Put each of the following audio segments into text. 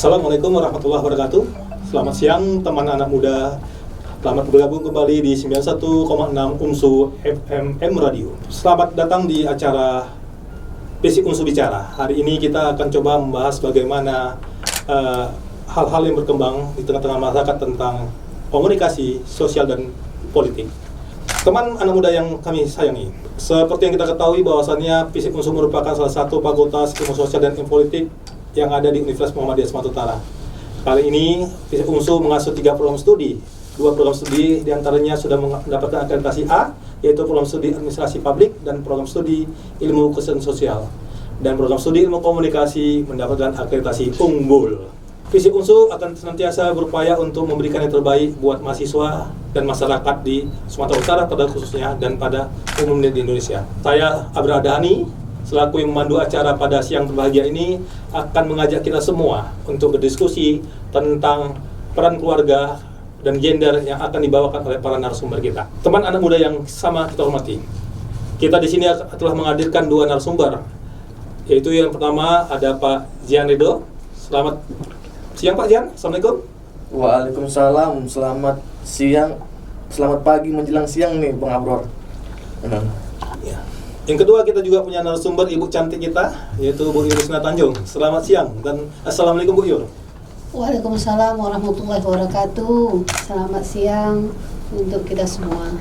Assalamualaikum warahmatullahi wabarakatuh. Selamat siang teman anak muda. Selamat bergabung kembali di 91,6 UNSU FM Radio. Selamat datang di acara Basic UNSU Bicara. Hari ini kita akan coba membahas bagaimana hal-hal yang berkembang di tengah-tengah masyarakat tentang komunikasi sosial dan politik. Teman anak muda yang kami sayangi, seperti yang kita ketahui bahwasannya Basic UNSU merupakan salah satu fakultas ilmu sosial dan ilmu politik yang ada di Universitas Muhammadiyah Sumatera Utara. Kali ini Basic UNSU mengasuh 3 program studi. 2 program studi diantaranya sudah mendapatkan akreditasi A, yaitu program studi administrasi publik dan program studi ilmu kesehatan sosial. Dan program studi ilmu komunikasi mendapatkan akreditasi unggul. Basic UNSU akan senantiasa berupaya untuk memberikan yang terbaik buat mahasiswa dan masyarakat di Sumatera Utara pada khususnya dan pada umumnya di Indonesia. Saya Abra Adhani, selaku yang memandu acara pada siang berbahagia ini, akan mengajak kita semua untuk berdiskusi tentang peran keluarga dan gender yang akan dibawakan oleh para narasumber kita. Teman anak muda yang sama kita hormati, kita di sini telah menghadirkan 2 narasumber, yaitu yang pertama ada Pak Jian Ridho. Selamat siang Pak Jian. Assalamualaikum. Waalaikumsalam. Selamat siang, selamat pagi menjelang siang nih Bang Abror. Ya. Yang kedua, kita juga punya narasumber ibu cantik kita, yaitu Bu Yurisna Tanjung. Selamat siang dan Assalamualaikum Bu Yur. Waalaikumsalam warahmatullahi wabarakatuh. Selamat siang untuk kita semua.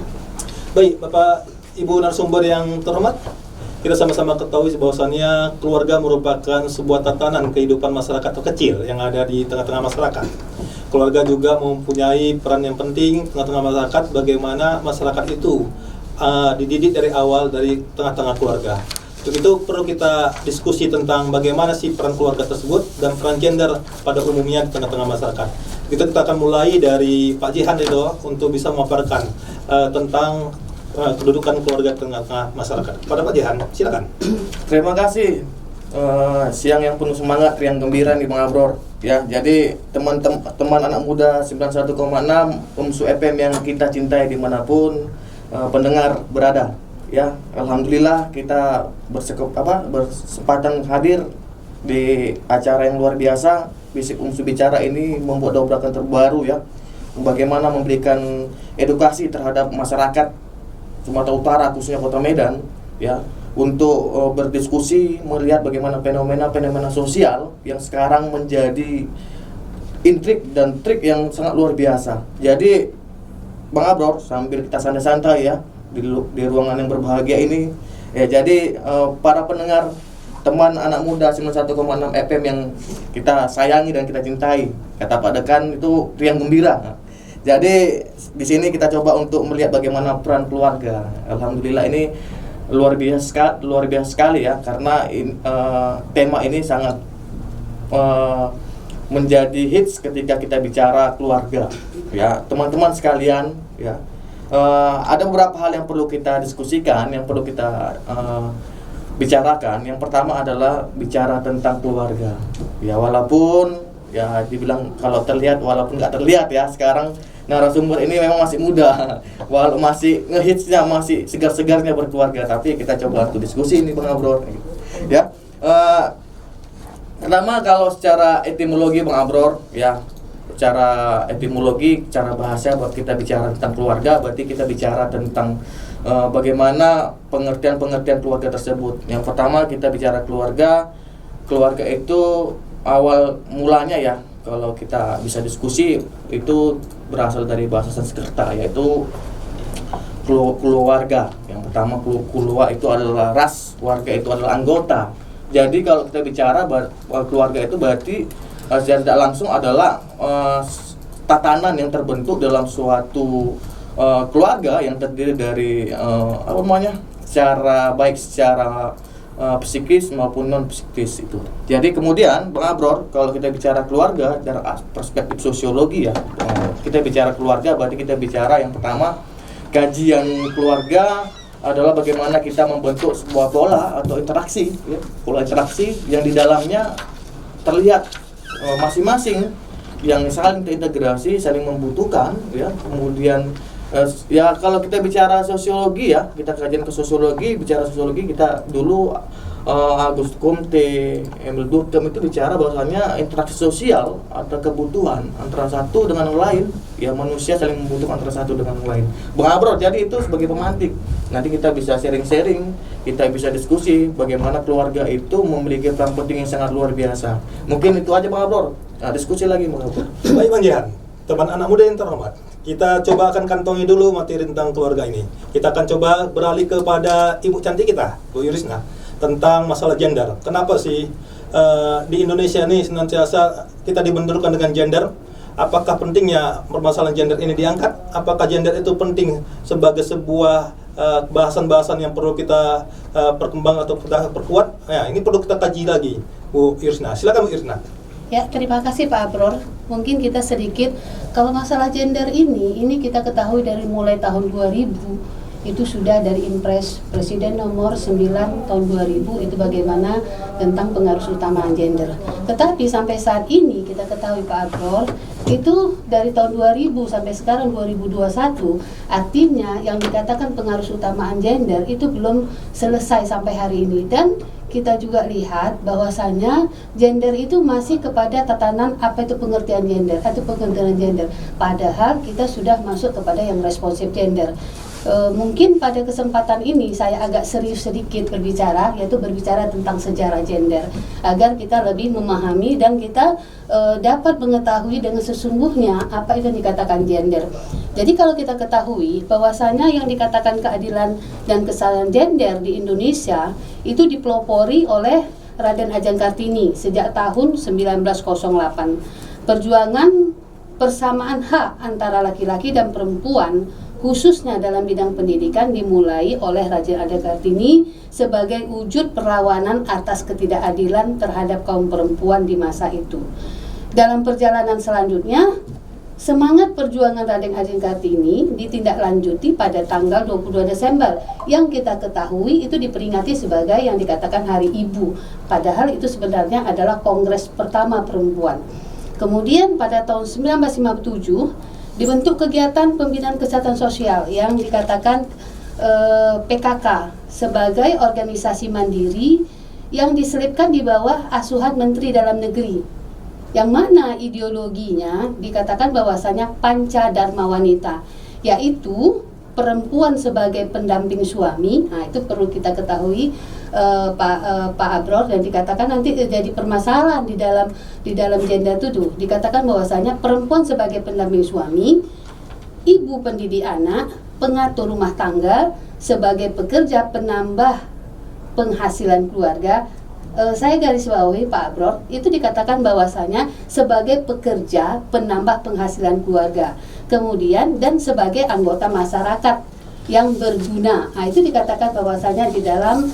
Baik, Bapak Ibu narasumber yang terhormat, kita sama-sama ketahui bahwasannya keluarga merupakan sebuah tatanan kehidupan masyarakat terkecil yang ada di tengah-tengah masyarakat. Keluarga juga mempunyai peran yang penting di tengah-tengah masyarakat, bagaimana masyarakat itu dididik dari awal dari tengah-tengah keluarga. Untuk itu perlu kita diskusi tentang bagaimana sih peran keluarga tersebut dan peran gender pada umumnya di tengah-tengah masyarakat. Kita akan mulai dari Pak Jihan Ridho untuk bisa memaparkan tentang kedudukan keluarga di tengah-tengah masyarakat. Pada Pak Jihan, silakan. Terima kasih. Siang yang penuh semangat, riang gembira nih Bang Abror. Ya, jadi teman-teman anak muda 91,6 UNSU FM yang kita cintai dimanapun pendengar berada, ya, alhamdulillah kita bersempatan hadir di acara yang luar biasa. Basic UNSU Bicara ini membuat dobrakan terbaru, ya, bagaimana memberikan edukasi terhadap masyarakat Sumatera Utara khususnya Kota Medan, ya, untuk berdiskusi melihat bagaimana fenomena sosial yang sekarang menjadi intrik dan trik yang sangat luar biasa. Jadi Bang Abror, sambil kita santai-santai ya di ruangan yang berbahagia ini, ya, jadi para pendengar teman anak muda 91,6 FM yang kita sayangi dan kita cintai, kata Pak Dekan itu riang gembira. Jadi di sini kita coba untuk melihat bagaimana peran keluarga. Alhamdulillah ini luar biasa sekali ya, karena tema ini sangat menjadi hits ketika kita bicara keluarga, ya teman-teman sekalian, ya. Ada beberapa hal yang perlu kita diskusikan, yang perlu kita bicarakan. Yang pertama adalah bicara tentang keluarga, ya, walaupun ya dibilang kalau terlihat walaupun nggak terlihat, ya, sekarang narasumber ini memang masih muda, walau masih ngehitsnya, masih segar-segarnya berkeluarga, tapi kita coba untuk diskusi ini Bang Abror, ya. Pertama, kalau secara etimologi Bang Abror, ya, secara etimologi, cara bahasa buat kita bicara tentang keluarga, berarti kita bicara tentang bagaimana pengertian keluarga tersebut. Yang pertama kita bicara keluarga itu awal mulanya, ya, kalau kita bisa diskusi itu berasal dari bahasa Sanskerta, yaitu keluarga. Yang pertama keluarga itu adalah ras, warga itu adalah anggota. Jadi kalau kita bicara keluarga itu berarti secara tidak langsung adalah tatanan yang terbentuk dalam suatu keluarga yang terdiri dari secara psikis maupun non psikis itu. Jadi kemudian Bang Abror, kalau kita bicara keluarga dari perspektif sosiologi, ya, kita bicara keluarga berarti kita bicara yang pertama kajian keluarga adalah bagaimana kita membentuk sebuah pola atau interaksi, ya, pola interaksi yang di dalamnya terlihat masing-masing yang saling terintegrasi, saling membutuhkan, ya. Kemudian ya kalau kita bicara sosiologi, ya, kita kajian ke sosiologi, bicara sosiologi kita dulu Auguste Comte, Emil Durkheim itu bicara bahwasanya interaksi sosial atau kebutuhan antara satu dengan yang lain, ya manusia saling membutuhkan antara satu dengan yang lain. Bang Abror, jadi itu sebagai pemantik. Nanti kita bisa sharing-sharing, kita bisa diskusi bagaimana keluarga itu memiliki peran penting yang sangat luar biasa. Mungkin itu aja Bang Abror. Nah, diskusi lagi Bang Abror. Baik Bang Jihan, teman anak muda yang terhormat, kita coba akan kantongi dulu materi tentang keluarga ini. Kita akan coba beralih kepada ibu cantik kita, Bu Irisna, tentang masalah gender. Kenapa sih di Indonesia ini senantiasa kita dibenturkan dengan gender? Apakah pentingnya permasalahan gender ini diangkat? Apakah gender itu penting sebagai sebuah bahasan-bahasan yang perlu kita perkembang atau kita perkuat? Ya, ini perlu kita kaji lagi, Bu Irisna. Silakan Bu Irisna. Ya, terima kasih Pak Abror. Mungkin kita sedikit, kalau masalah gender ini kita ketahui dari mulai tahun 2000, itu sudah dari Impres Presiden nomor 9 tahun 2000 itu bagaimana tentang pengaruh utamaan gender. Tetapi sampai saat ini kita ketahui Pak Abror, itu dari tahun 2000 sampai sekarang 2021, artinya yang dikatakan pengaruh utamaan gender itu belum selesai sampai hari ini. Dan kita juga lihat bahwasanya gender itu masih kepada tatanan apa itu pengertian gender atau pengertian gender. Padahal kita sudah masuk kepada yang responsif gender. Mungkin pada kesempatan ini saya agak serius sedikit berbicara, yaitu berbicara tentang sejarah gender, agar kita lebih memahami dan kita dapat mengetahui dengan sesungguhnya apa itu yang dikatakan gender. Jadi kalau kita ketahui bahwasanya yang dikatakan keadilan dan kesetaraan gender di Indonesia itu dipelopori oleh Raden Ajeng Kartini sejak tahun 1908. Perjuangan persamaan hak antara laki-laki dan perempuan khususnya dalam bidang pendidikan dimulai oleh Raden Ajeng Kartini sebagai wujud perlawanan atas ketidakadilan terhadap kaum perempuan di masa itu. Dalam perjalanan selanjutnya, semangat perjuangan Raden Ajeng Kartini ditindaklanjuti pada tanggal 22 Desember yang kita ketahui itu diperingati sebagai yang dikatakan Hari Ibu. Padahal itu sebenarnya adalah Kongres pertama perempuan. Kemudian pada tahun 1957 dibentuk kegiatan pembinaan kesehatan sosial yang dikatakan PKK sebagai organisasi mandiri yang diselipkan di bawah asuhan Menteri Dalam Negeri, yang mana ideologinya dikatakan bahwasanya Panca Dharma Wanita, yaitu perempuan sebagai pendamping suami. Nah, itu perlu kita ketahui Pak Abror, dan dikatakan nanti jadi permasalahan di dalam gender itu dikatakan bahwasanya perempuan sebagai pendamping suami, ibu pendidik anak, pengatur rumah tangga, sebagai pekerja penambah penghasilan keluarga. Saya garis bawahi Pak Abror, itu dikatakan bahwasanya sebagai pekerja penambah penghasilan keluarga, kemudian dan sebagai anggota masyarakat yang berguna. Nah, itu dikatakan bahwasanya di dalam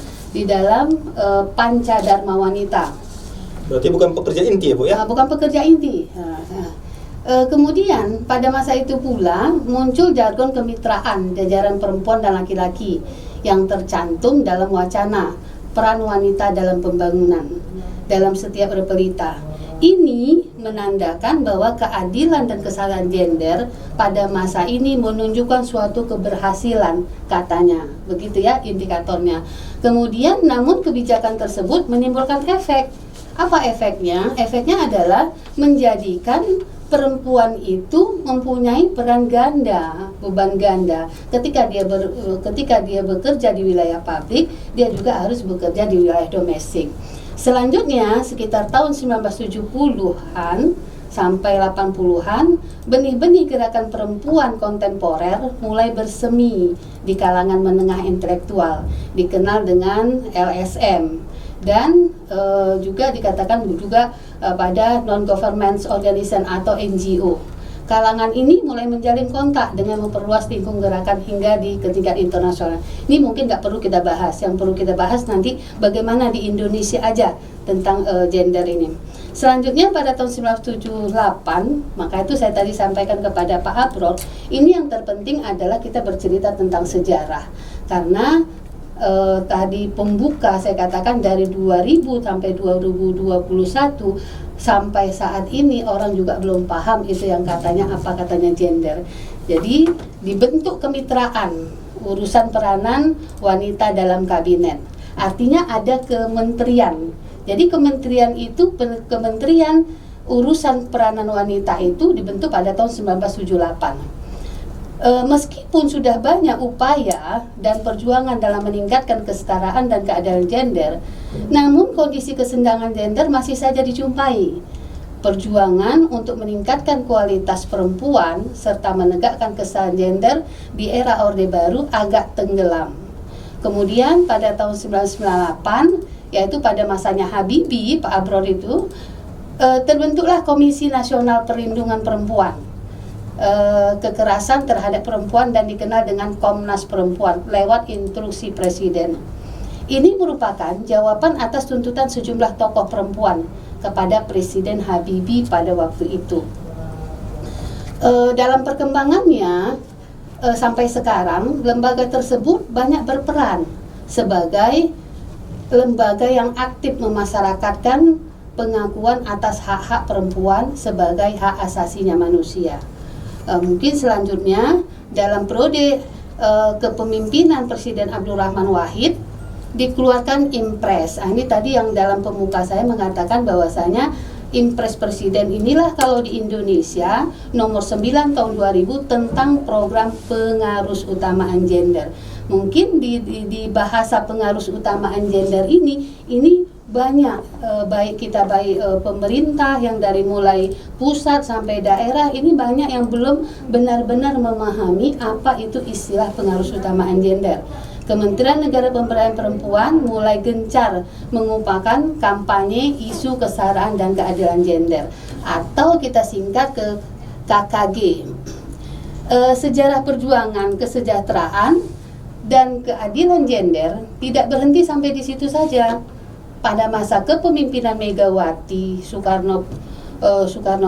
Panca Dharma Wanita. Berarti bukan pekerja inti ya Bu ya? Bukan pekerja inti. Kemudian pada masa itu pula muncul jargon kemitraan jajaran perempuan dan laki-laki yang tercantum dalam wacana peran wanita dalam pembangunan dalam setiap repelita. Ini menandakan bahwa keadilan dan kesetaraan gender pada masa ini menunjukkan suatu keberhasilan, katanya. Begitu ya indikatornya. Kemudian namun kebijakan tersebut menimbulkan efek. Apa efeknya? Efeknya adalah menjadikan perempuan itu mempunyai peran ganda, beban ganda. Ketika dia bekerja di wilayah publik, dia juga harus bekerja di wilayah domestik. Selanjutnya, sekitar tahun 1970-an sampai 80-an, benih-benih gerakan perempuan kontemporer mulai bersemi di kalangan menengah intelektual, dikenal dengan LSM. Dan juga dikatakan juga pada non-government organization atau NGO. Kalangan ini mulai menjalin kontak dengan memperluas lingkung gerakan hingga di tingkat internasional. Ini mungkin nggak perlu kita bahas. Yang perlu kita bahas nanti bagaimana di Indonesia aja tentang gender ini. Selanjutnya pada tahun 1978, maka itu saya tadi sampaikan kepada Pak Abror, ini yang terpenting adalah kita bercerita tentang sejarah. Karena tadi pembuka saya katakan dari 2000 sampai 2021 sampai saat ini orang juga belum paham itu yang katanya apa katanya gender. Jadi dibentuk kemitraan urusan peranan wanita dalam kabinet. Artinya ada kementerian. Jadi kementerian itu kementerian urusan peranan wanita itu dibentuk pada tahun 1978. Meskipun sudah banyak upaya dan perjuangan dalam meningkatkan kesetaraan dan keadilan gender, namun kondisi kesenjangan gender masih saja dijumpai. Perjuangan untuk meningkatkan kualitas perempuan serta menegakkan kesetaraan gender di era Orde Baru agak tenggelam. Kemudian pada tahun 1998, yaitu pada masanya Habibie, Pak Abror itu, terbentuklah Komisi Nasional Perlindungan Perempuan, kekerasan terhadap perempuan, dan dikenal dengan Komnas Perempuan lewat instruksi Presiden. Ini merupakan jawaban atas tuntutan sejumlah tokoh perempuan kepada Presiden Habibie pada waktu itu. Dalam perkembangannya sampai sekarang, lembaga tersebut banyak berperan sebagai lembaga yang aktif memasyarakatkan pengakuan atas hak-hak perempuan sebagai hak asasinya manusia. Mungkin selanjutnya dalam periode kepemimpinan Presiden Abdurrahman Wahid dikeluarkan Impres. Ini tadi yang dalam pemuka saya mengatakan bahwasanya Impres Presiden inilah kalau di Indonesia nomor 9 tahun 2000 tentang program pengarus utamaan gender. Mungkin di bahasa pengarus utamaan gender ini banyak baik pemerintah yang dari mulai pusat sampai daerah, ini banyak yang belum benar-benar memahami apa itu istilah pengarus utamaan gender. Kementerian Negara Pemberdayaan Perempuan mulai gencar mengupakan kampanye isu kesetaraan dan keadilan gender, atau kita singkat ke KKG. Sejarah perjuangan kesejahteraan dan keadilan gender tidak berhenti sampai di situ saja. Pada masa kepemimpinan Megawati Soekarno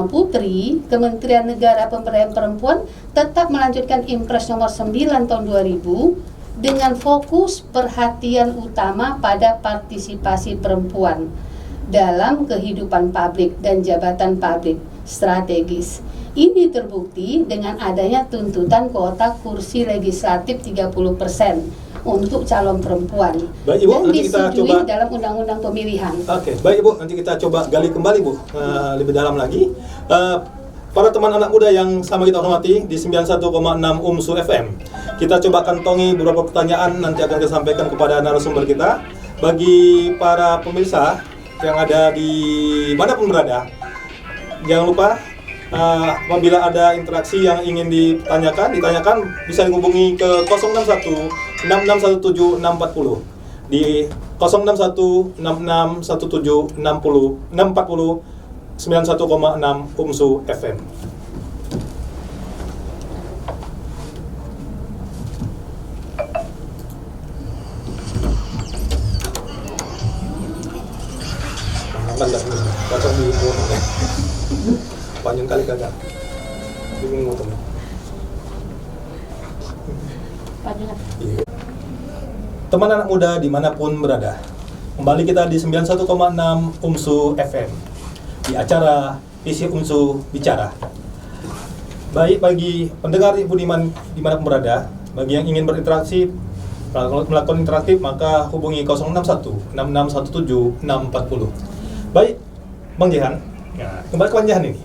Putri, Kementerian Negara Pemberdayaan Perempuan tetap melanjutkan Impres nomor 9 tahun 2000 dengan fokus perhatian utama pada partisipasi perempuan dalam kehidupan publik dan jabatan publik strategis. Ini terbukti dengan adanya tuntutan kuota kursi legislatif 30% untuk calon perempuan. Baik Ibu, dan nanti kita disetujui coba dalam undang-undang pemilihan. Oke, baik Ibu, nanti kita coba gali kembali Bu, lebih dalam lagi. Para teman anak muda yang sama kita hormati di 91,6 UMSU FM, kita coba kantongi beberapa pertanyaan, nanti akan kita sampaikan kepada narasumber kita. Bagi para pemirsa yang ada di manapun berada, jangan lupa apabila ada interaksi yang ingin ditanyakan bisa dihubungi ke 061 6617 640 di 061 6617 640 91,6 UMSU FM. Panjang kali kagak. Bingung motor. Teman anak muda dimanapun berada, kembali kita di 91,6 UMSU FM di acara Isi UMSU Bicara. Baik, bagi pendengar Ibu dimanapun berada, bagi yang ingin berinteraksi, melakukan interaktif, maka hubungi 061 6617 640. Baik, Bang Jehan, kembali ke Bang Jehan ini.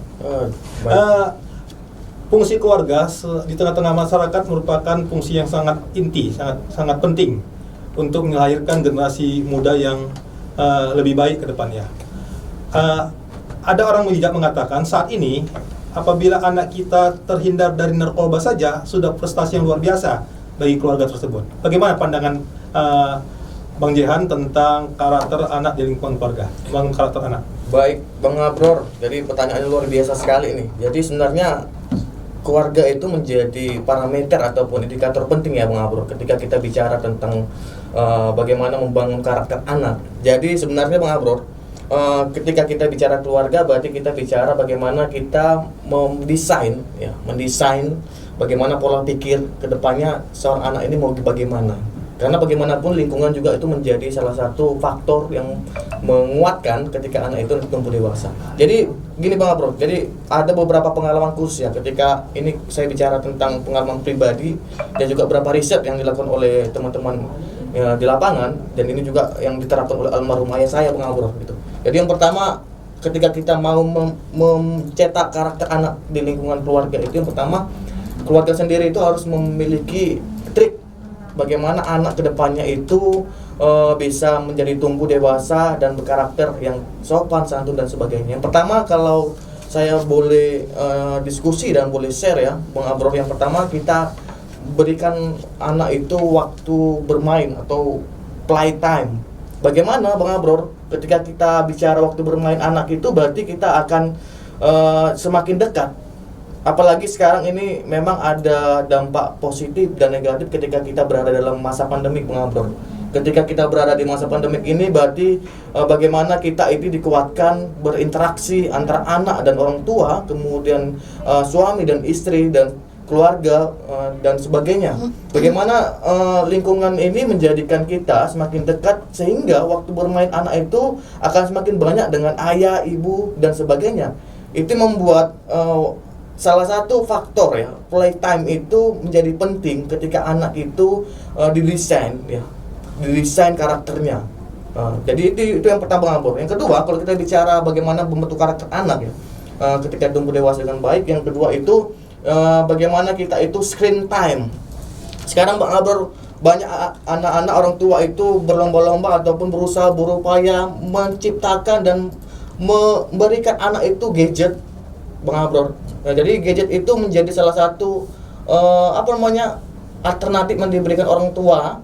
Fungsi keluarga di tengah-tengah masyarakat merupakan fungsi yang sangat inti, sangat penting untuk melahirkan generasi muda yang lebih baik ke depannya. Ada orang bijak mengatakan saat ini apabila anak kita terhindar dari narkoba saja sudah prestasi yang luar biasa bagi keluarga tersebut. Bagaimana pandangan Bang Jehan tentang karakter anak di lingkungan keluarga? Karakter anak. Baik, Bang Abror. Jadi pertanyaannya luar biasa sekali nih. Jadi sebenarnya keluarga itu menjadi parameter ataupun indikator penting ya Bang Abror ketika kita bicara tentang bagaimana membangun karakter anak. Jadi sebenarnya Bang Abror, ketika kita bicara keluarga berarti kita bicara bagaimana kita mendesain bagaimana pola pikir kedepannya seorang anak ini mau bagaimana. Karena bagaimanapun lingkungan juga itu menjadi salah satu faktor yang menguatkan ketika anak itu tumbuh dewasa. Jadi gini Bang Abror, jadi ada beberapa pengalaman khusus ya ketika ini saya bicara tentang pengalaman pribadi dan juga beberapa riset yang dilakukan oleh teman-teman ya, di lapangan, dan ini juga yang diterapkan oleh almarhum ayah saya, Bang Abror gitu. Jadi yang pertama, ketika kita mau mencetak karakter anak di lingkungan keluarga itu, yang pertama keluarga sendiri itu harus memiliki trik bagaimana anak kedepannya itu bisa menjadi tumbuh dewasa dan berkarakter yang sopan, santun dan sebagainya. Yang pertama, kalau saya boleh diskusi dan boleh share ya, Bang Abror, yang pertama kita berikan anak itu waktu bermain atau playtime. Bagaimana, Bang Abror, ketika kita bicara waktu bermain anak itu berarti kita akan semakin dekat. Apalagi sekarang ini memang ada dampak positif dan negatif ketika kita berada dalam masa pandemik, Bang Abror. Ketika kita berada di masa pandemik ini berarti bagaimana kita ini dikuatkan berinteraksi antara anak dan orang tua, kemudian suami dan istri dan keluarga dan sebagainya. Bagaimana lingkungan ini menjadikan kita semakin dekat sehingga waktu bermain anak itu akan semakin banyak dengan ayah, ibu dan sebagainya. Itu membuat salah satu faktor ya, playtime itu menjadi penting ketika anak itu didesain ya, didesain karakternya. Jadi itu yang pertama, Bang Abror. Yang kedua, kalau kita bicara bagaimana membentuk karakter anak ya, ketika tumbuh dewasa dengan baik, yang kedua itu bagaimana kita itu screen time. Sekarang, Bang Abror, banyak anak-anak orang tua itu berlomba-lomba ataupun berusaha berupaya menciptakan dan memberikan anak itu gadget, Bang Abror. Nah, jadi gadget itu menjadi salah satu alternatif yang diberikan orang tua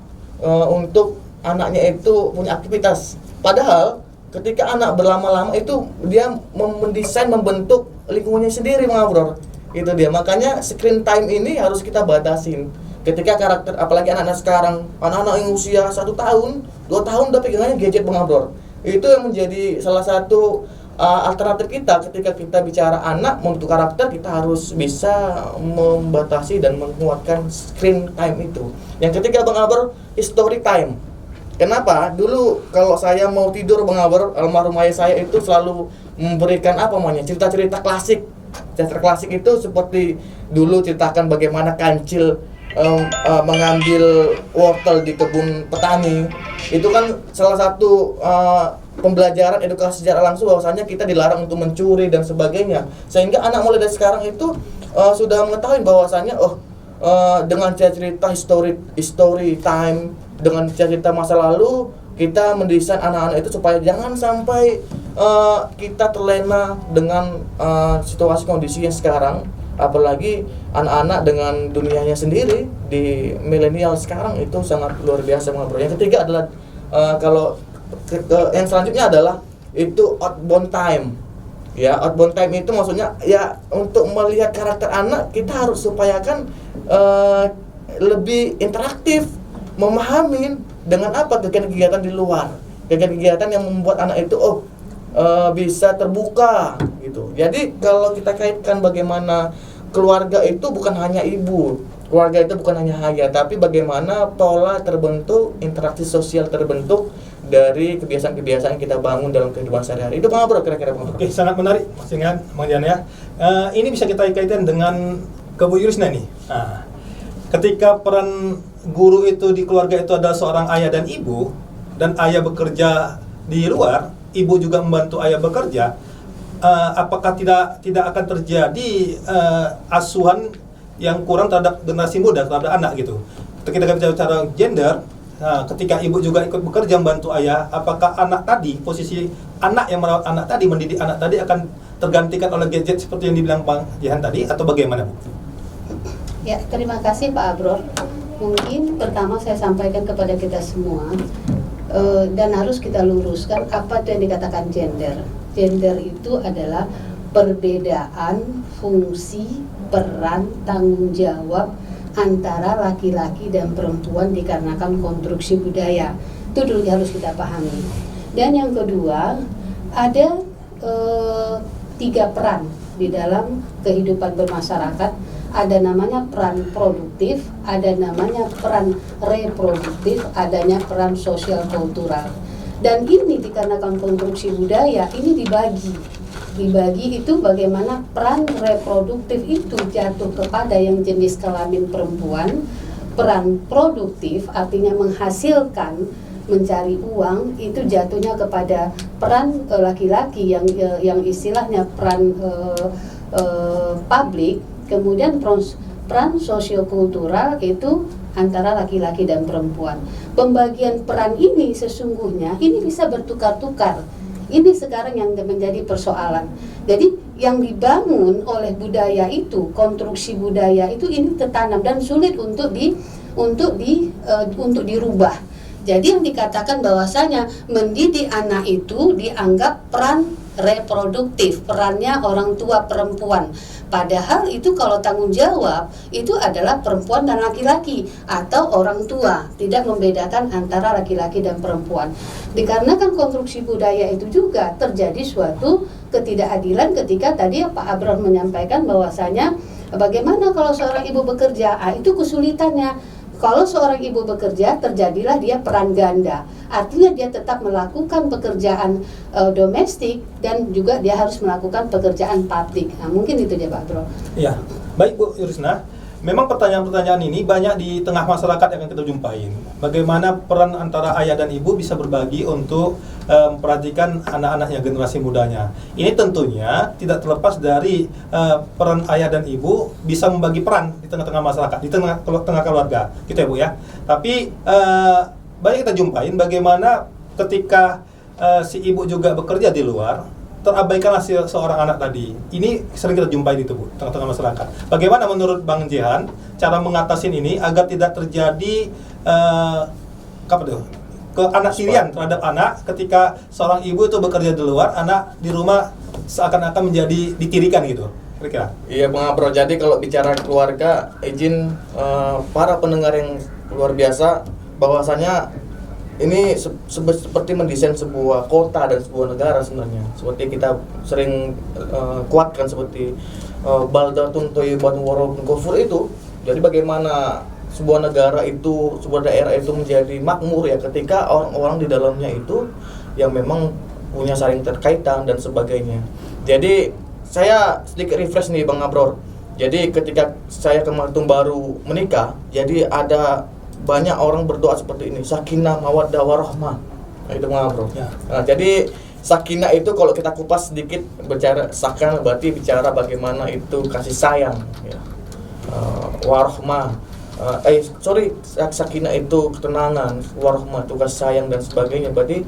untuk anaknya itu punya aktivitas. Padahal ketika anak berlama-lama itu dia mendesain, membentuk lingkungannya sendiri, Bang Abror. Itu dia, makanya screen time ini harus kita batasin. Ketika karakter, apalagi anak-anak sekarang, anak-anak yang usia 1 tahun, 2 tahun udah pegangannya gadget, Bang Abror. Itu yang menjadi salah satu alternatif kita ketika kita bicara anak membentuk karakter, kita harus bisa membatasi dan menguatkan screen time itu. Yang ketiga, Bang Abror, story time. Kenapa? Dulu kalau saya mau tidur, Bang Abror, almarhum ayah saya itu selalu memberikan cerita-cerita klasik. Cerita klasik itu seperti dulu ceritakan bagaimana kancil mengambil wortel di kebun petani. Itu kan salah satu pembelajaran edukasi secara langsung bahwasanya kita dilarang untuk mencuri dan sebagainya. Sehingga anak mulai dari sekarang itu sudah mengetahui bahwasanya dengan cerita history time, dengan cerita masa lalu, kita mendesain anak-anak itu supaya jangan sampai kita terlena dengan situasi kondisi yang sekarang, apalagi anak-anak dengan dunianya sendiri di milenial sekarang itu sangat luar biasa, Bang Abror. Yang ketiga adalah yang selanjutnya adalah itu outbound time. Ya, outbound time itu maksudnya ya untuk melihat karakter anak kita harus upayakan lebih interaktif, memahami dengan apa kegiatan di luar, kegiatan yang membuat anak itu bisa terbuka gitu. Jadi kalau kita kaitkan bagaimana keluarga itu bukan hanya ibu, keluarga itu bukan hanya ayah, tapi bagaimana pola terbentuk, interaksi sosial terbentuk dari kebiasaan-kebiasaan yang kita bangun dalam kehidupan sehari-hari. Itu, Bang Abror, kira-kira, Bang Abror. Oke, sangat menarik, Mas Ingan, Bang Jan ya. Ini bisa kita kaitkan dengan ke Bu Yurisna nih. Nah, ketika peran guru itu di keluarga itu adalah seorang ayah dan ibu, dan ayah bekerja di luar, ibu juga membantu ayah bekerja, apakah tidak akan terjadi asuhan yang kurang terhadap generasi muda, terhadap anak gitu? Ketika kita bicara gender, ketika ibu juga ikut bekerja membantu ayah, apakah anak tadi, posisi anak yang merawat anak tadi, mendidik anak tadi akan tergantikan oleh gadget seperti yang dibilang Bang Jihan tadi, atau bagaimana, Bu? Ya, terima kasih Pak Abror. Mungkin pertama saya sampaikan kepada kita semua, dan harus kita luruskan apa itu yang dikatakan gender. Gender itu adalah perbedaan fungsi, peran, tanggung jawab antara laki-laki dan perempuan dikarenakan konstruksi budaya. Itu dulu harus kita pahami. Dan yang kedua, ada 3 peran di dalam kehidupan bermasyarakat. Ada namanya peran produktif, ada namanya peran reproduktif, adanya peran sosial kultural. Dan ini dikarenakan konstruksi budaya, ini dibagi itu bagaimana peran reproduktif itu jatuh kepada yang jenis kelamin perempuan, peran produktif, artinya menghasilkan, mencari uang, itu jatuhnya kepada peran laki-laki yang istilahnya peran publik. Kemudian peran sosiokultural itu antara laki-laki dan perempuan. Pembagian peran ini sesungguhnya ini bisa bertukar-tukar. Ini sekarang yang menjadi persoalan. Jadi yang dibangun oleh budaya itu, konstruksi budaya itu ini tertanam dan sulit untuk dirubah. Jadi yang dikatakan bahwasanya mendidik anak itu dianggap peran reproduktif, perannya orang tua perempuan. Padahal itu kalau tanggung jawab itu adalah perempuan dan laki-laki atau orang tua, tidak membedakan antara laki-laki dan perempuan. Dikarenakan konstruksi budaya itu juga terjadi suatu ketidakadilan ketika tadi Pak Abraham menyampaikan bahwasanya bagaimana kalau seorang ibu bekerja, itu kesulitannya. Kalau seorang ibu bekerja, terjadilah dia peran ganda. Artinya dia tetap melakukan pekerjaan domestik dan juga dia harus melakukan pekerjaan publik. Nah, mungkin itu dia Pak Bro. Ya, baik Bu Yurisna. Memang pertanyaan-pertanyaan ini banyak di tengah masyarakat yang kita jumpain. Bagaimana peran antara ayah dan ibu bisa berbagi untuk memperhatikan anak-anaknya, generasi mudanya. Ini tentunya tidak terlepas dari peran ayah dan ibu bisa membagi peran di tengah-tengah masyarakat, di tengah keluarga, gitu ya Bu ya. Tapi banyak kita jumpain bagaimana ketika si ibu juga bekerja di luar, terabaikanlah seorang anak tadi. Ini sering kita jumpai itu Bu, tengah-tengah masyarakat. Bagaimana menurut Bang Jehan cara mengatasi ini agar tidak terjadi anak tirian terhadap anak ketika seorang ibu itu bekerja di luar, anak di rumah seakan-akan menjadi ditirikan gitu, kira-kira? Iya Bang Bro, jadi kalau bicara keluarga, izin para pendengar yang luar biasa, bahwasanya ini seperti mendesain sebuah kota dan sebuah negara sebenarnya. Seperti kita sering kuatkan seperti baldatun thayyibatun wa rabbun ghafur itu. Jadi bagaimana sebuah negara itu, sebuah daerah itu menjadi makmur ya ketika orang-orang di dalamnya itu yang memang punya saling terkaitan dan sebagainya. Jadi saya sedikit refresh nih Bang Abror. Jadi ketika saya kemarin baru menikah, jadi ada banyak orang berdoa seperti ini, sakinah mawaddah warahmah. Nah, itu Bang Abror. Ya. Nah, jadi sakinah itu kalau kita kupas sedikit, bicara sakinah berarti bicara bagaimana itu kasih sayang ya. Warahmah sakinah itu ketenangan, warahmah itu kasih sayang dan sebagainya. Berarti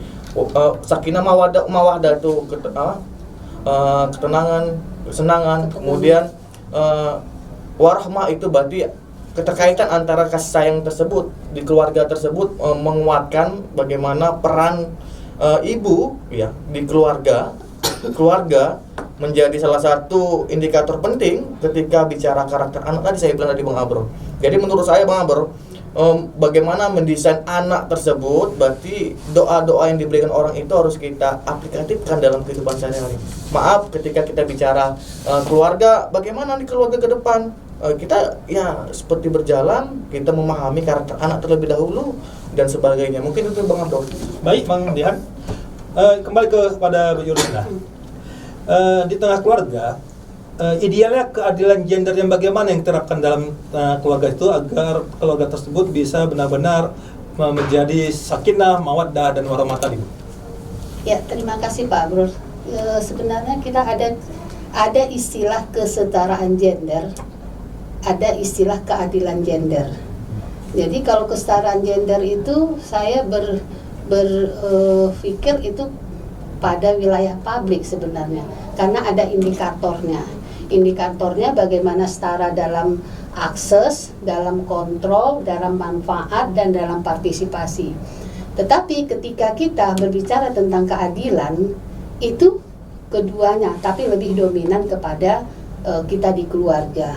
sakinah mawaddah itu ketenangan, kesenangan. Kemudian warahmah itu berarti keterkaitan antara kasih sayang tersebut di keluarga tersebut, menguatkan bagaimana peran ibu ya di keluarga menjadi salah satu indikator penting ketika bicara karakter anak. Tadi saya bilang tadi Bang Abror. Jadi menurut saya Bang Abror, bagaimana mendesain anak tersebut, berarti doa-doa yang diberikan orang itu harus kita aplikatifkan dalam kehidupan sehari-hari. Maaf, ketika kita bicara keluarga, bagaimana di keluarga ke depan, kita ya seperti berjalan, kita memahami karakter anak terlebih dahulu dan sebagainya. Mungkin itu Bang Abror. Baik Bang Dian, kembali kepada Bu Yurisna. Di tengah keluarga, idealnya keadilan gender yang bagaimana yang diterapkan dalam keluarga itu agar keluarga tersebut bisa benar-benar menjadi sakinah, mawaddah dan warahmah tadi. Ya, terima kasih Pak Bro. Sebenarnya kita ada istilah kesetaraan gender, ada istilah keadilan gender. Jadi kalau kesetaraan gender itu saya berpikir itu pada wilayah publik sebenarnya, karena ada indikatornya. Indikatornya bagaimana setara dalam akses, dalam kontrol, dalam manfaat, dan dalam partisipasi. Tetapi ketika kita berbicara tentang keadilan, itu keduanya, tapi lebih dominan kepada kita di keluarga.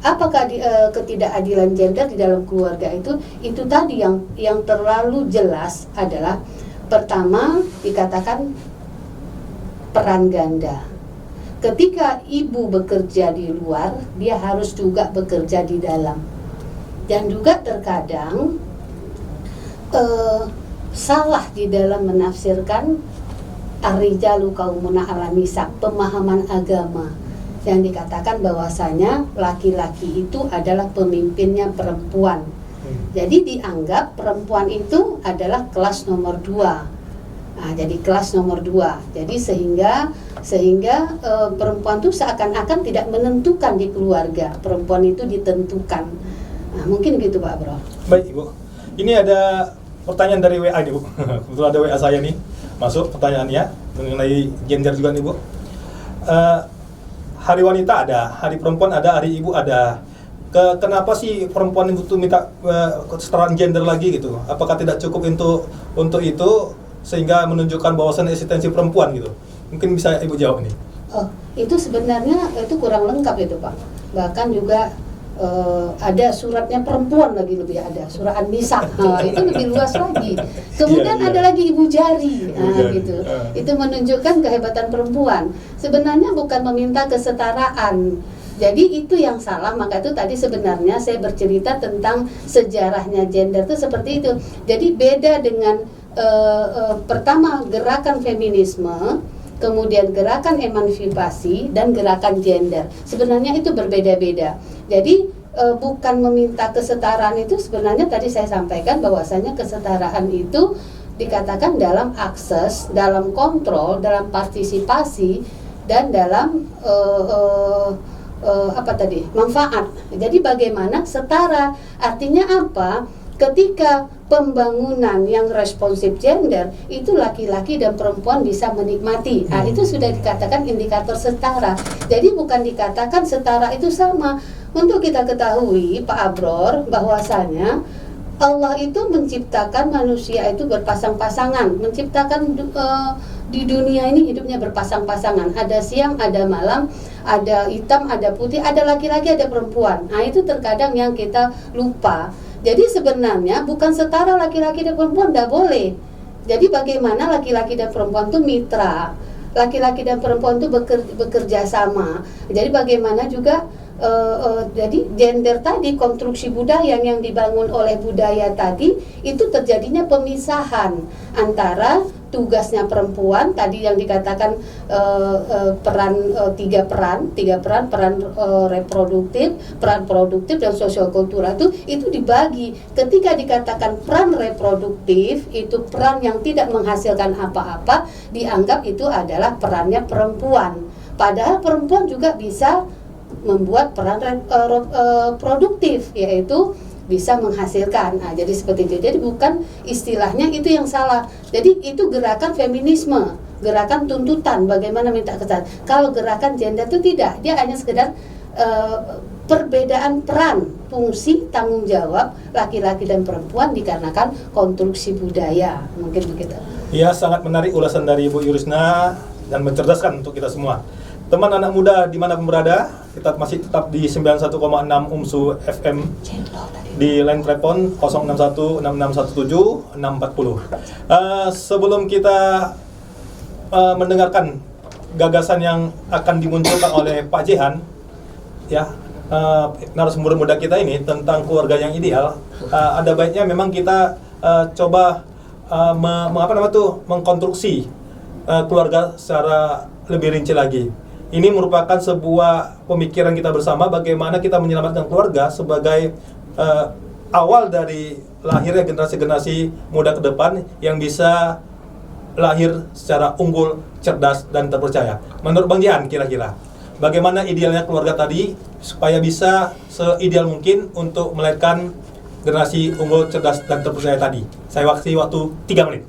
Apakah ketidakadilan gender di dalam keluarga itu tadi yang terlalu jelas adalah pertama dikatakan peran ganda. Ketika ibu bekerja di luar, dia harus juga bekerja di dalam. Dan juga terkadang salah di dalam menafsirkan ar-rijalu qaumuna 'ala nisa, pemahaman agama. yang dikatakan bahwasanya laki-laki itu adalah pemimpinnya perempuan. Jadi dianggap perempuan itu adalah kelas nomor 2. Nah, jadi kelas nomor 2. Jadi sehingga perempuan itu seakan-akan tidak menentukan di keluarga. Perempuan itu ditentukan. Nah, mungkin gitu Pak Bro. Baik Ibu. Ini ada pertanyaan dari WA nih Bu. Kebetulan ada WA saya nih. Masuk pertanyaannya mengenai gender juga nih Bu. Hari wanita ada, hari perempuan ada, hari ibu ada. Kenapa sih perempuan itu minta kesetaraan gender lagi gitu? Apakah tidak cukup untuk itu sehingga menunjukkan bahwasan eksistensi perempuan gitu? Mungkin bisa Ibu jawab nih. Oh, itu sebenarnya itu kurang lengkap itu Pak. Bahkan juga ada suratnya perempuan lagi lebih ada, surat An-Nisa. Nah, itu lebih luas lagi. Kemudian Iya. ada lagi ibu jari. Nah, Jari. gitu. Itu menunjukkan kehebatan perempuan. Sebenarnya bukan meminta kesetaraan. Jadi itu yang salah, maka itu tadi sebenarnya saya bercerita tentang sejarahnya gender itu seperti itu. Jadi beda dengan pertama gerakan feminisme, kemudian gerakan emansipasi dan gerakan gender. Sebenarnya itu berbeda-beda. Jadi bukan meminta kesetaraan itu sebenarnya tadi saya sampaikan bahwasanya kesetaraan itu dikatakan dalam akses, dalam kontrol, dalam partisipasi dan dalam manfaat. Jadi bagaimana setara? Artinya apa? Ketika pembangunan yang responsif gender itu laki-laki dan perempuan bisa menikmati. Nah, itu sudah dikatakan indikator setara. Jadi bukan dikatakan setara itu sama. Untuk kita ketahui Pak Abror bahwasanya Allah itu menciptakan manusia itu berpasang-pasangan, menciptakan di dunia ini hidupnya berpasang-pasangan. Ada siang, ada malam, ada hitam, ada putih, ada laki-laki, ada perempuan. Nah, itu terkadang yang kita lupa. Jadi sebenarnya bukan setara laki-laki dan perempuan, tidak boleh. Jadi bagaimana laki-laki dan perempuan itu mitra, laki-laki dan perempuan itu bekerja sama. Jadi bagaimana juga jadi gender tadi, konstruksi budaya yang dibangun oleh budaya tadi itu terjadinya pemisahan antara tugasnya perempuan tadi yang dikatakan tiga peran reproduktif, peran produktif dan sosiokultural itu dibagi. Ketika dikatakan peran reproduktif itu peran yang tidak menghasilkan apa-apa, dianggap itu adalah perannya perempuan. Padahal perempuan juga bisa membuat peran produktif, yaitu bisa menghasilkan. Nah, jadi seperti itu. Jadi bukan istilahnya itu yang salah. Jadi itu gerakan feminisme, gerakan tuntutan bagaimana minta kesetaraan. Kalau gerakan gender itu tidak, dia hanya sekedar perbedaan peran, fungsi, tanggung jawab laki-laki dan perempuan dikarenakan konstruksi budaya. Mungkin begitu. Ya, sangat menarik ulasan dari Ibu Yurisna dan mencerdaskan untuk kita semua. Teman anak muda dimanapun berada, kita masih tetap di 91,6 UMSU FM di line telepon 0616617 640. Sebelum kita mendengarkan gagasan yang akan dimunculkan oleh Pak Jehan, ya, narasumber muda kita ini tentang keluarga yang ideal, ada baiknya memang kita coba mengkonstruksi keluarga secara lebih rinci lagi. Ini merupakan sebuah pemikiran kita bersama bagaimana kita menyelamatkan keluarga sebagai awal dari lahirnya generasi-generasi muda ke depan yang bisa lahir secara unggul, cerdas, dan terpercaya. Menurut Bang Jian, kira-kira bagaimana idealnya keluarga tadi supaya bisa seideal mungkin untuk melahirkan generasi unggul, cerdas, dan terpercaya tadi? Saya kasih waktu 3 menit.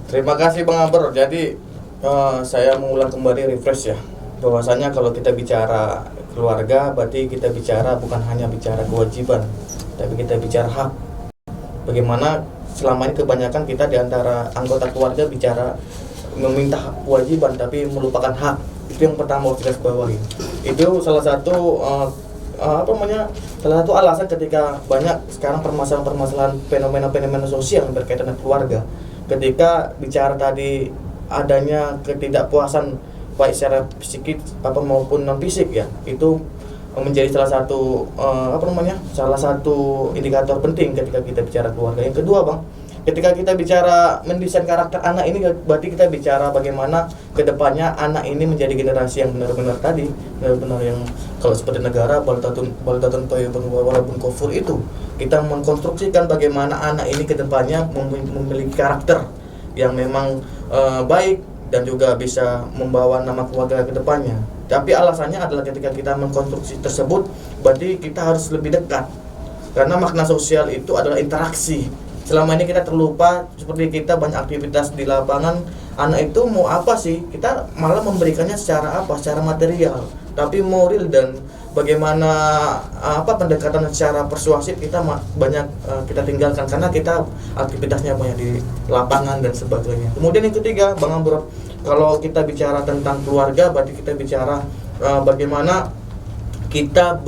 Terima kasih Bang Abor. Jadi saya mengulang kembali refresh ya, bahwasanya kalau kita bicara keluarga berarti kita bicara bukan hanya bicara kewajiban, tapi kita bicara hak. Bagaimana selama ini kebanyakan kita di antara anggota keluarga bicara meminta kewajiban tapi melupakan hak. Itu yang pertama harus kita bawahi. Itu salah satu salah satu alasan ketika banyak sekarang permasalahan fenomena sosial yang berkaitan dengan keluarga. Ketika bicara tadi adanya ketidakpuasan baik secara psikis maupun non fisik ya, itu menjadi salah satu salah satu indikator penting ketika kita bicara keluarga. Yang kedua Bang, ketika kita bicara mendesain karakter anak ini, berarti kita bicara bagaimana kedepannya anak ini menjadi generasi yang benar-benar tadi, benar-benar yang kalau seperti negara baldatun thayyibun wa waladun kafur itu, kita mengkonstruksikan bagaimana anak ini kedepannya memiliki karakter yang memang baik dan juga bisa membawa nama keluarga kedepannya. Tapi alasannya adalah ketika kita mengkonstruksi tersebut, berarti kita harus lebih dekat, karena makna sosial itu adalah interaksi. Selama ini kita terlupa, seperti kita banyak aktivitas di lapangan, anak itu mau apa sih? Kita malah memberikannya secara apa? Secara material. Tapi moral dan bagaimana pendekatan secara persuasif kita banyak kita tinggalkan, karena kita aktivitasnya banyak di lapangan dan sebagainya. Kemudian yang ketiga, Bang Ambror, kalau kita bicara tentang keluarga, berarti kita bicara bagaimana kita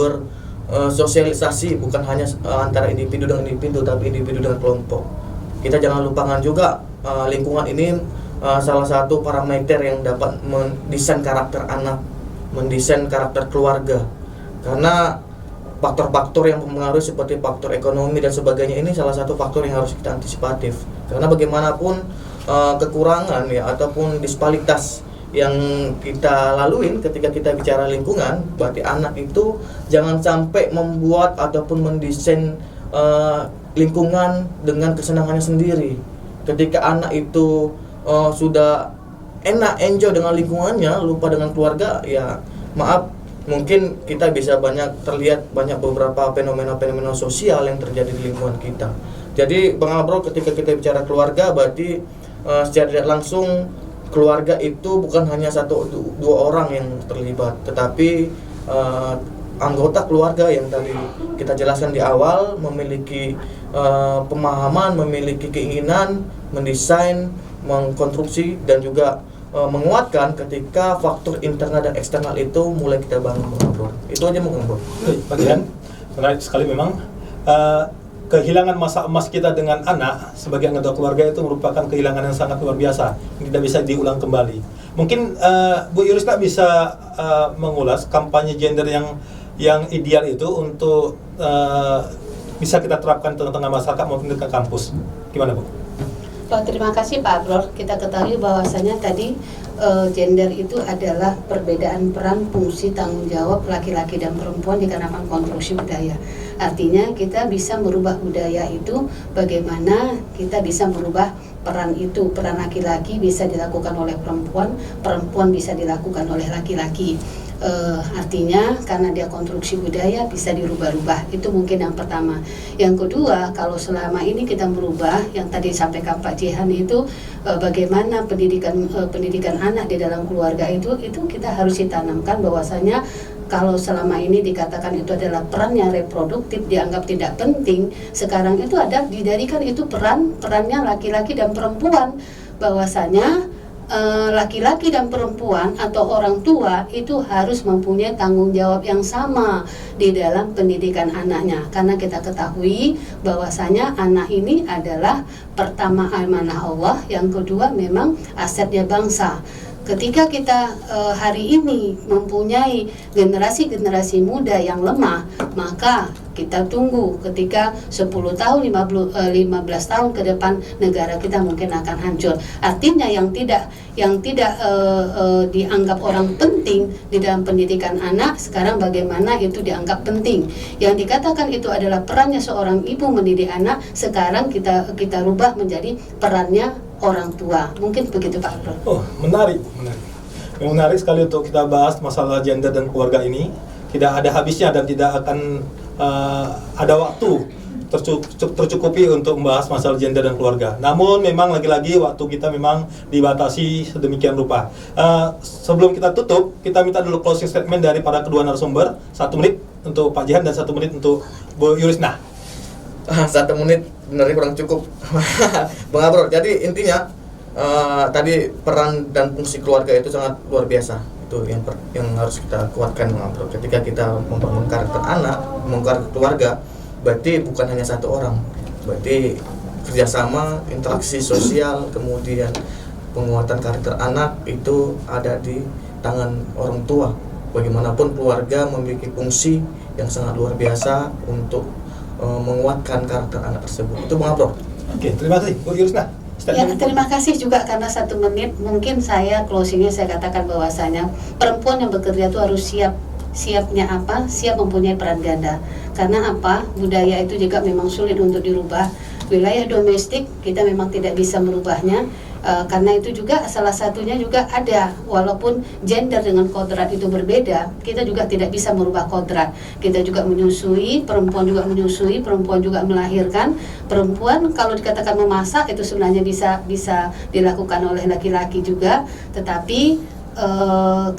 sosialisasi bukan hanya antara individu dengan individu, tapi individu dengan kelompok. Kita jangan lupakan juga lingkungan ini salah satu parameter yang dapat mendesain karakter anak, mendesain karakter keluarga. Karena faktor-faktor yang mempengaruhi seperti faktor ekonomi dan sebagainya ini salah satu faktor yang harus kita antisipatif. Karena bagaimanapun kekurangan ya ataupun disparitas yang kita laluin ketika kita bicara lingkungan, berarti anak itu jangan sampai membuat ataupun mendesain lingkungan dengan kesenangannya sendiri. Ketika anak itu sudah enjoy dengan lingkungannya, lupa dengan keluarga, ya maaf, mungkin kita bisa terlihat banyak beberapa fenomena-fenomena sosial yang terjadi di lingkungan kita. Jadi Bang Ambror, ketika kita bicara keluarga, berarti secara tidak langsung keluarga itu bukan hanya dua orang yang terlibat, tetapi anggota keluarga yang tadi kita jelaskan di awal memiliki pemahaman, memiliki keinginan, mendesain, mengkonstruksi dan juga menguatkan ketika faktor internal dan eksternal itu mulai kita bangun, Bang Ambror. Itu aja Bang Ambror. Pak Jihan, menarik sekali memang. Kehilangan masa emas kita dengan anak sebagai anggota keluarga itu merupakan kehilangan yang sangat luar biasa, yang tidak bisa diulang kembali. Mungkin Bu Yurisna bisa mengulas kampanye gender yang ideal itu untuk bisa kita terapkan di tengah masyarakat maupun di kampus. Gimana Bu? Terima kasih Pak Abror. Kita ketahui bahwasanya tadi gender itu adalah perbedaan peran, fungsi, tanggung jawab laki-laki dan perempuan dikarenakan konstruksi budaya. Artinya kita bisa merubah budaya itu, bagaimana kita bisa merubah peran itu. Peran laki-laki bisa dilakukan oleh perempuan, perempuan bisa dilakukan oleh laki-laki. Artinya karena dia konstruksi budaya bisa dirubah-rubah. Itu mungkin yang pertama. Yang kedua, kalau selama ini kita merubah yang tadi disampaikan Pak Jihan itu bagaimana pendidikan anak di dalam keluarga itu kita harus ditanamkan bahwasanya kalau selama ini dikatakan itu adalah peran yang reproduktif dianggap tidak penting, sekarang itu ada didarikan itu perannya laki-laki dan perempuan, bahwasanya laki-laki dan perempuan atau orang tua itu harus mempunyai tanggung jawab yang sama di dalam pendidikan anaknya, karena kita ketahui bahwasanya anak ini adalah pertama amanah Allah, yang kedua memang asetnya bangsa. Ketika kita hari ini mempunyai generasi muda yang lemah, maka kita tunggu ketika 10 tahun, 15 tahun ke depan negara kita mungkin akan hancur. Artinya yang tidak dianggap orang penting di dalam pendidikan anak, sekarang bagaimana itu dianggap penting. Yang dikatakan itu adalah perannya seorang ibu mendidik anak, sekarang kita rubah menjadi perannya orang tua. Mungkin begitu Pak Bro. Oh, menarik. Menarik sekali untuk kita bahas masalah gender dan keluarga ini. Tidak ada habisnya dan tidak akan ada waktu tercukupi untuk membahas masalah gender dan keluarga. Namun memang lagi-lagi waktu kita memang dibatasi sedemikian rupa. Sebelum kita tutup, kita minta dulu closing statement dari para kedua narasumber. 1 menit untuk Pak Jihan dan 1 menit untuk Bu Yurisna. 1 menit benar kurang cukup. Bang Ambror, jadi intinya tadi peran dan fungsi keluarga itu sangat luar biasa. Itu yang harus kita kuatkan, Bang Ambror. Ketika kita membangun karakter anak, membangun karakter keluarga, berarti bukan hanya satu orang, berarti kerjasama, interaksi sosial, kemudian penguatan karakter anak itu ada di tangan orang tua. Bagaimanapun keluarga memiliki fungsi yang sangat luar biasa untuk menguatkan karakter anak tersebut. Itu Bang Ambror. Oke, terima kasih Bu Yusna. Ya, terima kasih juga karena 1 menit mungkin saya closingnya saya katakan bahwasanya perempuan yang bekerja itu harus siapnya apa? Siap mempunyai peran ganda. Karena apa? Budaya itu juga memang sulit untuk dirubah. Wilayah domestik kita memang tidak bisa merubahnya. Karena itu juga salah satunya juga ada, walaupun gender dengan kodrat itu berbeda, kita juga tidak bisa merubah kodrat. Kita juga menyusui, perempuan juga menyusui, perempuan juga melahirkan. Perempuan kalau dikatakan memasak itu sebenarnya bisa dilakukan oleh laki-laki juga, tetapi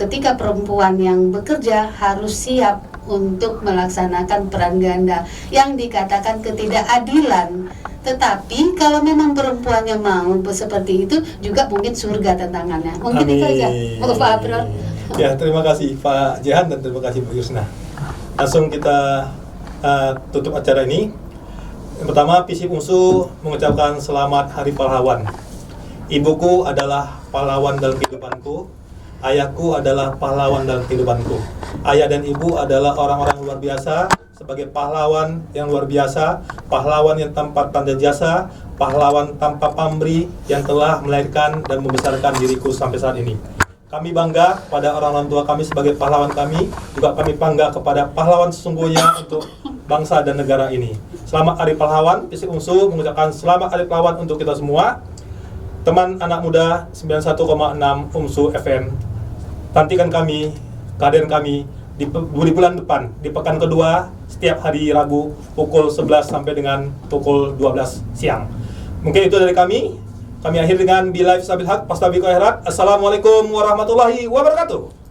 ketika perempuan yang bekerja harus siap untuk melaksanakan peran ganda yang dikatakan ketidakadilan. Tetapi kalau memang perempuannya mau seperti itu juga mungkin surga tantangannya. Mungkin itu aja, Pak Abror. Ya, terima kasih Pak Jehan dan terima kasih Bu Yusna. Langsung kita tutup acara ini. Yang pertama, Visip UMSU mengucapkan selamat Hari Pahlawan. Ibuku adalah pahlawan dalam kehidupanku. Ayahku adalah pahlawan dalam kehidupanku. Ayah dan ibu adalah orang-orang luar biasa, sebagai pahlawan yang luar biasa, pahlawan yang tanpa tanda jasa, pahlawan tanpa pamrih yang telah melahirkan dan membesarkan diriku sampai saat ini. Kami bangga pada orang-orang tua kami sebagai pahlawan kami, juga kami bangga kepada pahlawan sesungguhnya untuk bangsa dan negara ini. Selamat Hari Pahlawan. Visip UMSU mengucapkan selamat Hari Pahlawan untuk kita semua. Teman anak muda 91,6 UMSU FM, nantikan kami, kehadiran kami di bulan depan, di pekan kedua, setiap hari Rabu pukul 11 sampai dengan pukul 12 siang. Mungkin itu dari kami. Kami akhir dengan Be Live Sabil Haq, Pastabiqul Khairat. Assalamualaikum warahmatullahi wabarakatuh.